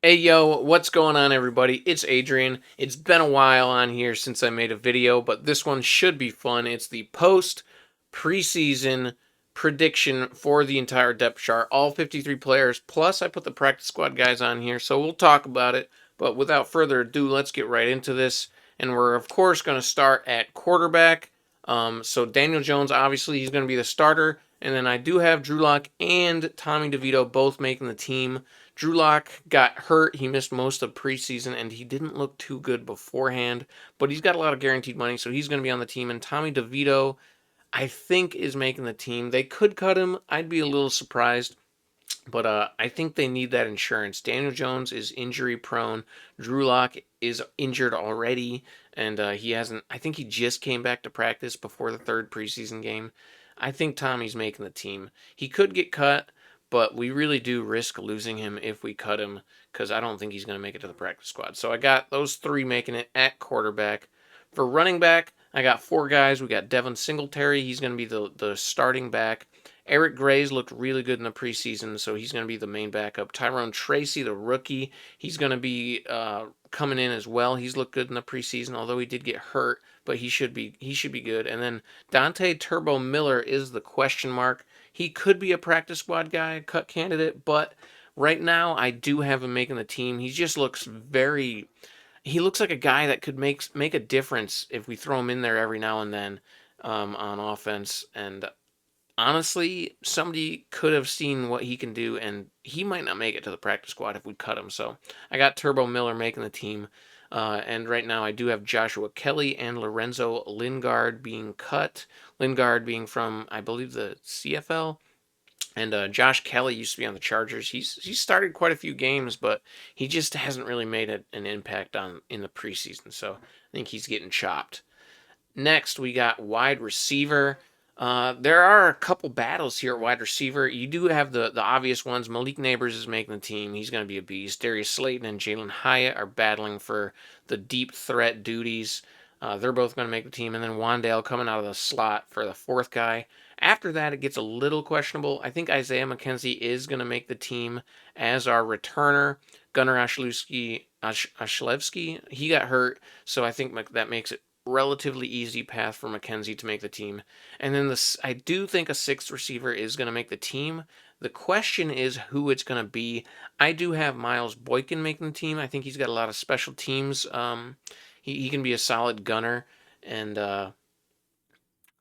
Hey yo, what's going on everybody? It's Adrian. It's been a while on here since I made a video, but this one should be fun. It's the post preseason prediction for the entire depth chart, all 53 players, plus I put the practice squad guys on here, so we'll talk about it. But without further ado, let's get right into this. And we're of course going to start at quarterback. So Daniel Jones, obviously he's going to be the starter. And then I do have Drew Lock and Tommy DeVito both making the team. Drew Lock got hurt. He missed most of preseason, and he didn't look too good beforehand. But he's got a lot of guaranteed money, so he's going to be on the team. And Tommy DeVito, I think, is making the team. They could cut him. I'd be a little surprised. But I think they need that insurance. Daniel Jones is injury prone. Drew Lock is injured already, and he hasn't. I think he just came back to practice before the third preseason game. I think Tommy's making the team. He could get cut, but we really do risk losing him if we cut him because I don't think he's going to make it to the practice squad. So I got those three making it at quarterback. For running back, I got four guys. We got Devin Singletary. He's going to be the starting back. Eric Gray's looked really good in the preseason, so he's going to be the main backup. Tyrone Tracy, the rookie, he's going to be coming in as well. He's looked good in the preseason, although he did get hurt, but he should be good. And then Dante Turbo Miller is the question mark. He could be a practice squad guy, cut candidate, but right now I do have him making the team. He just looks very. He looks like a guy that could make a difference if we throw him in there every now and then on offense. And honestly, somebody could have seen what he can do, and he might not make it to the practice squad if we cut him. So I got Turbo Miller making the team. And right now I do have Joshua Kelly and Lorenzo Lingard being cut. Lingard being from, I believe, the CFL. And Josh Kelly used to be on the Chargers. He's started quite a few games, but he just hasn't really made an impact on in the preseason. So I think he's getting chopped. Next, we got wide receiver. There are a couple battles here at wide receiver. You do have the obvious ones. Malik Neighbors is making the team. He's going to be a beast. Darius Slayton and Jalen Hyatt are battling for the deep threat duties. They're both going to make the team. And then Wandale coming out of the slot for the fourth guy. After that, it gets a little questionable. I think Isaiah McKenzie is going to make the team as our returner. Gunnar Ashlevsky, he got hurt, so I think that makes it relatively easy path for McKenzie to make the team. And then I do think a sixth receiver is going to make the team. The question is who it's going to be. I do have Miles Boykin making the team. I think he's got a lot of special teams. He can be a solid gunner. And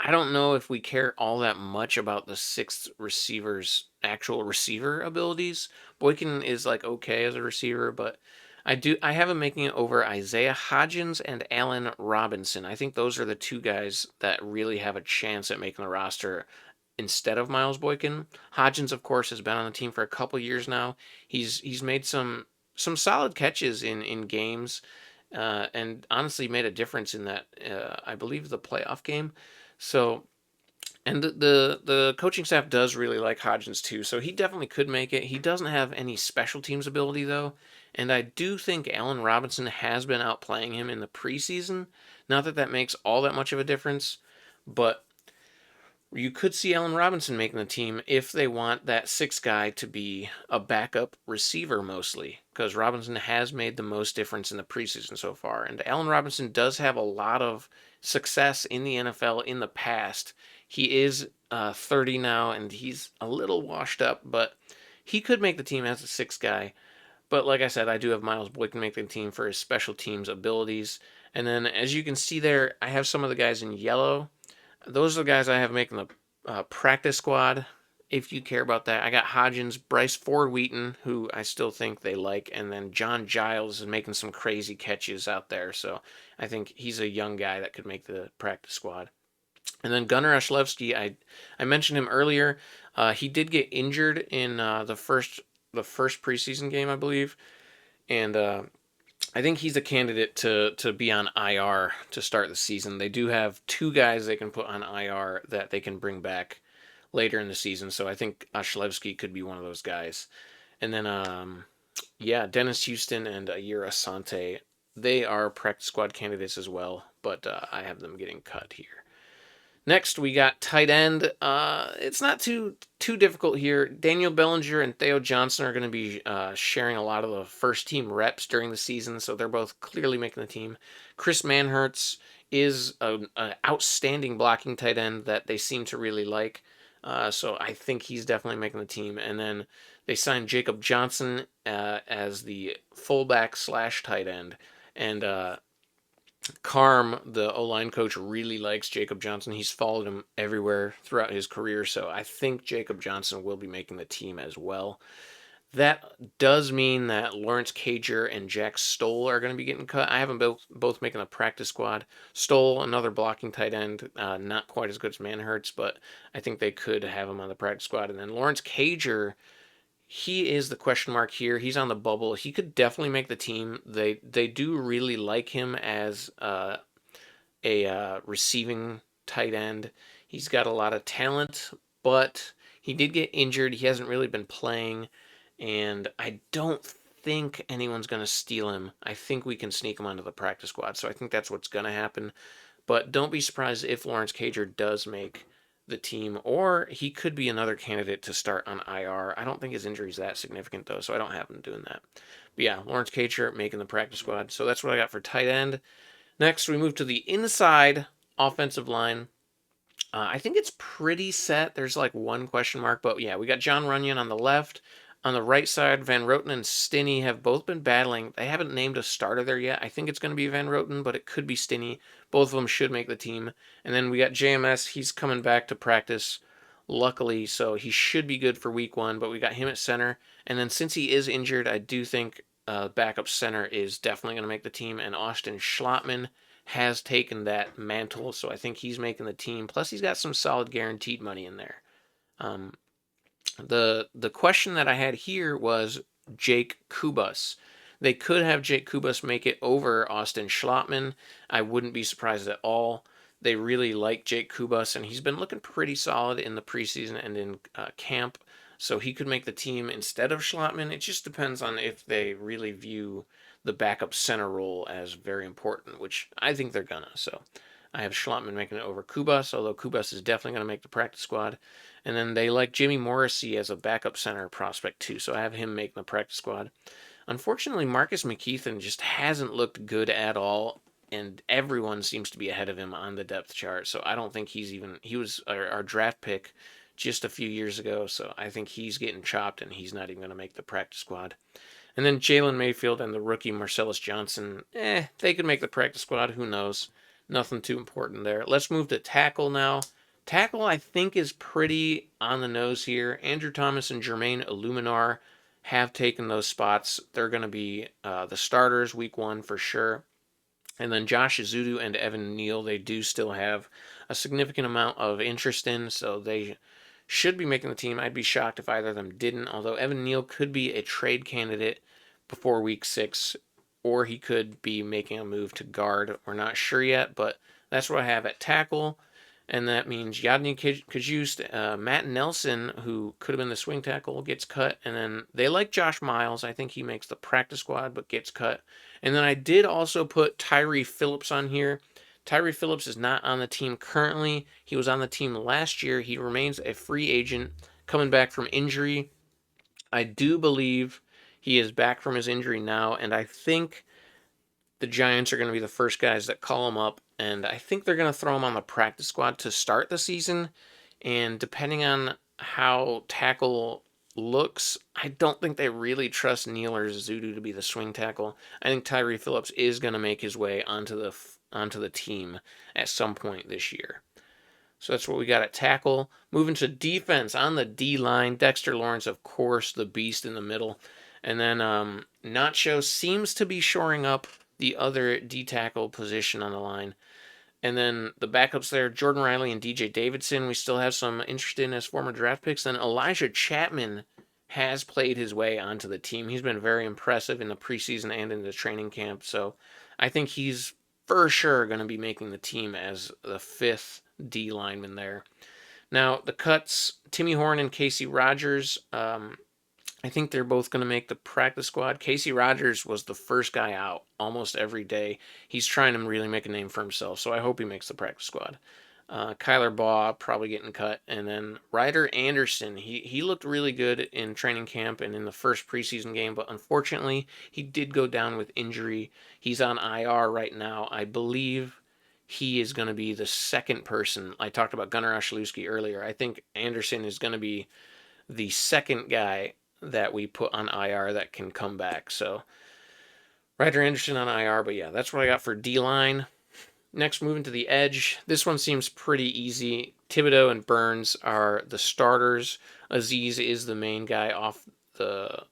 I don't know if we care all that much about the sixth receiver's actual receiver abilities. Boykin is like okay as a receiver, but I have him making it over Isaiah Hodgins and Allen Robinson. I think those are the two guys that really have a chance at making the roster instead of Miles Boykin. Hodgins, of course, has been on the team for a couple years now. He's made some solid catches in games, and honestly made a difference in that I believe the playoff game. So and the coaching staff does really like Hodgins too, so he definitely could make it. He doesn't have any special teams ability though, and I do think Allen Robinson has been outplaying him in the preseason. Not that that makes all that much of a difference, but you could see Allen Robinson making the team if they want that sixth guy to be a backup receiver mostly, because Robinson has made the most difference in the preseason so far. And Allen Robinson does have a lot of success in the NFL in the past. He is 30 now, and he's a little washed up, but he could make the team as a sixth guy. But like I said, I do have Miles Boykin make the team for his special teams abilities. And then, as you can see there, I have some of the guys in yellow. Those are the guys I have making the practice squad. If you care about that, I got Hodgins, Bryce Ford Wheaton, who I still think they like, and then John Giles is making some crazy catches out there. So I think he's a young guy that could make the practice squad. And then Gunnar Ashlevsky, I mentioned him earlier. He did get injured in the first preseason game, I believe, and I think he's a candidate to be on IR to start the season. They do have two guys they can put on IR that they can bring back later in the season. So I think Ashlevsky could be one of those guys. And then yeah, Dennis Houston and Ayir Asante, they are practice squad candidates as well, but I have them getting cut here. Next, we got tight end. It's not too difficult here. Daniel Bellinger and Theo Johnson are going to be sharing a lot of the first team reps during the season, so they're both clearly making the team. Chris Manhertz is an outstanding blocking tight end that they seem to really like, so I think he's definitely making the team. And then they signed Jacob Johnson as the fullback slash tight end, and Carm, the O-line coach, really likes Jacob Johnson. He's followed him everywhere throughout his career, so I think Jacob Johnson will be making the team as well. That does mean that Lawrence Cager and Jack Stoll are going to be getting cut. I have them both making the practice squad. Stoll, another blocking tight end, not quite as good as Manhertz, but I think they could have him on the practice squad. And then Lawrence Cager, he is the question mark here. He's on the bubble. He could definitely make the team. They do really like him as a receiving tight end. He's got a lot of talent, but he did get injured. He hasn't really been playing, and I don't think anyone's going to steal him. I think we can sneak him onto the practice squad, so I think that's what's going to happen. But don't be surprised if Lawrence Cager does make the team, or he could be another candidate to start on IR. I don't think his injury is that significant, though, so I don't have him doing that. But yeah, Lawrence Cager making the practice squad. So that's what I got for tight end. Next, we move to the inside offensive line. I think it's pretty set. There's like one question mark, but yeah, we got John Runyon on the left. On the right side, Van Roten and Stinney have both been battling. They haven't named a starter there yet. I think it's going to be Van Roten, but it could be Stinney. Both of them should make the team. And then we got JMS. He's coming back to practice, luckily, so he should be good for week 1, but we got him at center. And then since he is injured, I do think backup center is definitely going to make the team, and Austin Schlottman has taken that mantle, so I think he's making the team. Plus, he's got some solid guaranteed money in there. Um, the question that I had here was Jake Kubas. They could have Jake Kubas make it over Austin Schlottman. I wouldn't be surprised at all. They really like Jake Kubas, and he's been looking pretty solid in the preseason and in camp. So he could make the team instead of Schlottman. It just depends on if they really view the backup center role as very important, which I think they're gonna. So I have Schlottman making it over Kubas, although Kubas is definitely going to make the practice squad. And then they like Jimmy Morrissey as a backup center prospect too, so I have him making the practice squad. Unfortunately, Marcus McKeithen just hasn't looked good at all, and everyone seems to be ahead of him on the depth chart. So I don't think he was our draft pick just a few years ago, so I think he's getting chopped and he's not even going to make the practice squad. And then Jalen Mayfield and the rookie Marcellus Johnson, they could make the practice squad. Who knows? Nothing too important there. Let's move to tackle now. Tackle, I think, is pretty on the nose here. Andrew Thomas and Jermaine Illuminar have taken those spots. They're going to be the starters week 1 for sure. And then Josh Ezeudu and Evan Neal, they do still have a significant amount of interest in, so they should be making the team. I'd be shocked if either of them didn't, although Evan Neal could be a trade candidate before week 6, or he could be making a move to guard. We're not sure yet, but that's what I have at tackle. And that means Yadni Kajust, Matt Nelson, who could have been the swing tackle, gets cut. And then they like Josh Miles. I think he makes the practice squad, but gets cut. And then I did also put Tyree Phillips on here. Tyree Phillips is not on the team currently. He was on the team last year. He remains a free agent coming back from injury. I do believe he is back from his injury now, and I think the Giants are going to be the first guys that call him up, and I think they're going to throw him on the practice squad to start the season. And depending on how tackle looks, I don't think they really trust Neal or Ezeudu to be the swing tackle. I think Tyree Phillips is going to make his way onto the team at some point this year. So that's what we got at tackle. Moving to defense on the D line, Dexter Lawrence, of course, the beast in the middle. And then Nacho seems to be shoring up the other D tackle position on the line. And then the backups there, Jordan Riley and DJ Davidson, we still have some interest in as former draft picks. Then Elijah Chapman has played his way onto the team. He's been very impressive in the preseason and in the training camp. So I think he's for sure going to be making the team as the 5th D lineman there. Now, the cuts, Timmy Horn and Casey Rogers, I think they're both going to make the practice squad. Casey Rogers was the first guy out almost every day. He's trying to really make a name for himself, so I hope he makes the practice squad. Kyler Baugh probably getting cut, and then Ryder Anderson. He looked really good in training camp and in the first preseason game, but unfortunately he did go down with injury. He's on IR right now. I believe he is going to be the second person. I talked about Gunnar Olszewski earlier. I think Anderson is going to be the second guy that we put on IR that can come back. So Ryder Anderson on IR, but yeah, that's what I got for D line. Next, moving to the edge. This one seems pretty easy. Thibodeaux and Burns are the starters. Azeez is the main guy the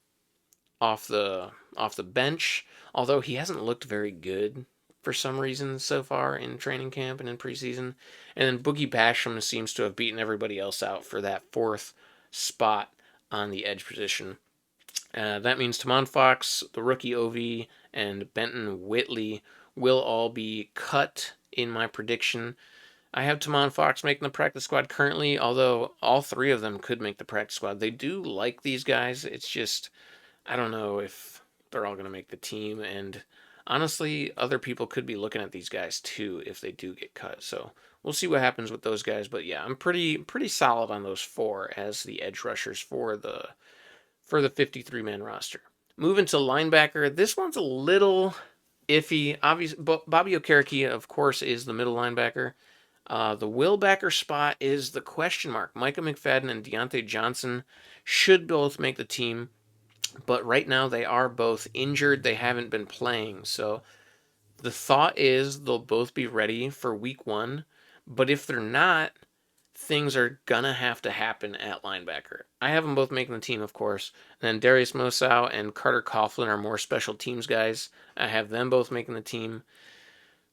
off the off the bench, although he hasn't looked very good for some reason so far in training camp and in preseason. And then Boogie Basham seems to have beaten everybody else out for that fourth spot on the edge position. That means Tamon Fox, the rookie OV, and Benton Whitley will all be cut in my prediction. I have Tamon Fox making the practice squad currently, although all three of them could make the practice squad. They do like these guys. It's just, I don't know if they're all going to make the team. And honestly, other people could be looking at these guys too if they do get cut. So we'll see what happens with those guys. But yeah, I'm pretty solid on those four as the edge rushers for the 53-man roster. Moving to linebacker, this one's a little iffy. Obviously, Bobby Okereke, of course, is the middle linebacker. The will backer spot is the question mark. Micah McFadden and Deontay Johnson should both make the team, but right now they are both injured. They haven't been playing. So the thought is they'll both be ready for week 1, but if they're not, things are gonna have to happen at linebacker. I have them both making the team, of course. And then Darius Mosow and Carter Coughlin are more special teams guys. I have them both making the team.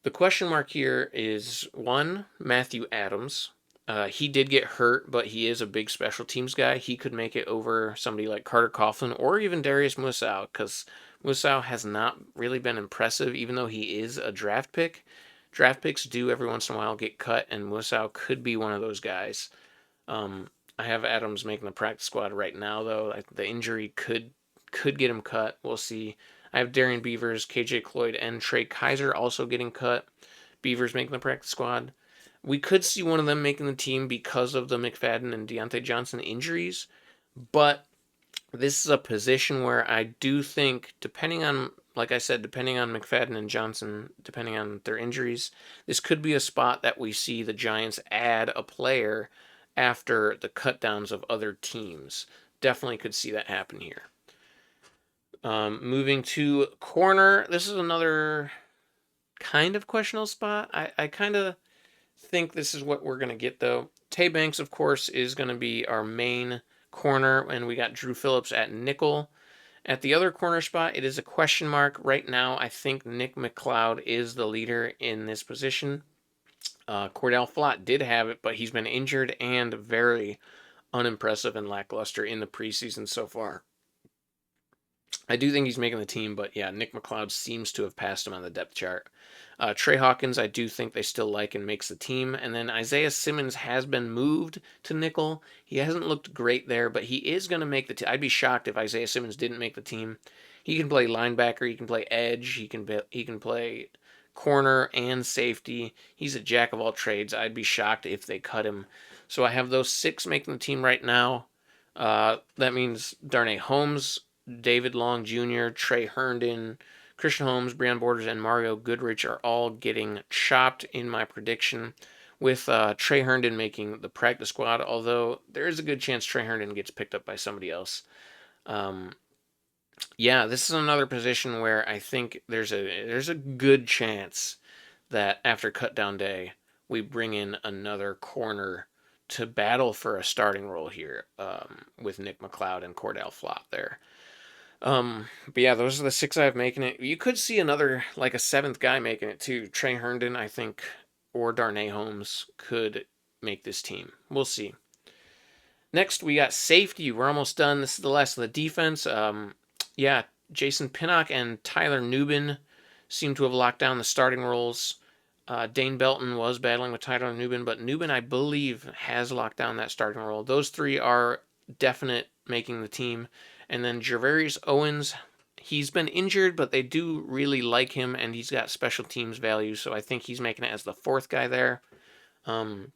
The question mark here is one, Matthew Adams. He did get hurt, but he is a big special teams guy. He could make it over somebody like Carter Coughlin or even Darius Mosow, because Mosow has not really been impressive, even though he is a draft pick. Draft picks do every once in a while get cut, and Mosow could be one of those guys. I have Adams making the practice squad right now, though. The injury could get him cut. We'll see. I have Darian Beavers, KJ Cloyd, and Trey Kaiser also getting cut. Beavers making the practice squad. We could see one of them making the team because of the McFadden and Deontay Johnson injuries, but this is a position where I do think, depending on, like I said, depending on McFadden and Johnson, depending on their injuries, this could be a spot that we see the Giants add a player after the cutdowns of other teams. Definitely could see that happen here. Moving to corner, this is another kind of questionable spot. I kind of think this is what we're going to get, though. Tay Banks, of course, is going to be our main corner, and we got Drew Phillips at nickel. At the other corner spot, it is a question mark. Right now, I think Nick McCloud is the leader in this position. Cordell Flott did have it, but he's been injured and very unimpressive and lackluster in the preseason so far. I do think he's making the team, but yeah, Nick McCloud seems to have passed him on the depth chart. Trey Hawkins, I do think they still like and makes the team. And then Isaiah Simmons has been moved to nickel. He hasn't looked great there, but he is going to make the team. I'd be shocked if Isaiah Simmons didn't make the team. He can play linebacker, he can play edge, he can play corner and safety. He's a jack of all trades. I'd be shocked if they cut him. So I have those 6 making the team right now. That means Darnay Holmes, David Long Jr., Trey Herndon, Christian Holmes, Breon Borders, and Mario Goodrich are all getting chopped in my prediction, with Trey Herndon making the practice squad, although there is a good chance Trey Herndon gets picked up by somebody else. Yeah, this is another position where I think there's a good chance that after cutdown day, we bring in another corner to battle for a starting role here, with Nick McCloud and Cordell Flott there. But yeah, those are the 6 I have making it. You could see another, like a 7th guy making it too. Trey Herndon, I think, or Darnay Holmes could make this team. We'll see. Next, we got safety. We're almost done. This is the last of the defense. Yeah, Jason Pinnock and Tyler Nubin seem to have locked down the starting roles. Dane Belton was battling with Tyler Nubin, but Nubin, I believe, has locked down that starting role. Those 3 are definite making the team. And then Gervarius Owens, he's been injured, but they do really like him, and he's got special teams value, so I think he's making it as the 4th guy there. Um,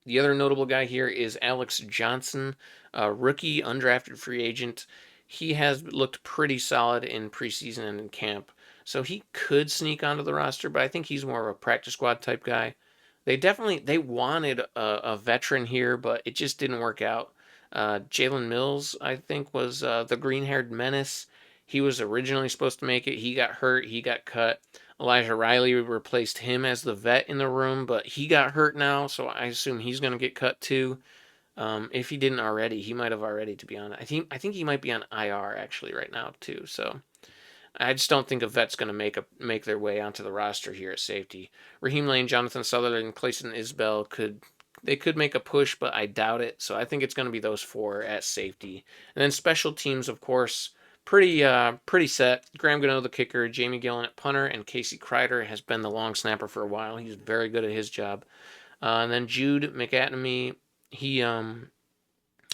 the other notable guy here is Alex Johnson, a rookie, undrafted free agent. He has looked pretty solid in preseason and in camp, so he could sneak onto the roster, but I think he's more of a practice squad type guy. They wanted a veteran here, but it just didn't work out. Jalen Mills, I think, was the green-haired menace. He was originally supposed to make it. He got hurt. He got cut. Elijah Riley replaced him as the vet in the room, but he got hurt now, so I assume he's going to get cut too. If he didn't already, he might have already. To be honest, I think he might be on IR actually right now too. So I just don't think a vet's going to make their way onto the roster here at safety. Raheem Lane, Jonathan Sutherland, and Clayton Isbell could make a push, but I doubt it. So I think it's going to be those four at safety, and then special teams, of course, pretty set. Graham Gano, the kicker, Jamie Gillen at punter, and Casey Kreider has been the long snapper for a while. He's very good at his job. And then Jude McAtamy, he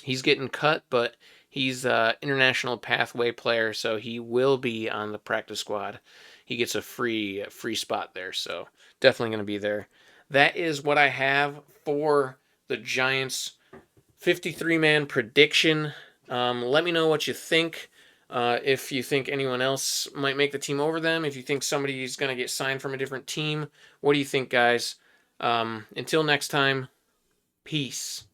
he's getting cut, but he's an international pathway player, so he will be on the practice squad. He gets a free spot there, so definitely going to be there. That is what I have for the Giants 53-man prediction. Let me know what you think. If you think anyone else might make the team over them, if you think somebody's going to get signed from a different team, what do you think, guys? Until next time, peace.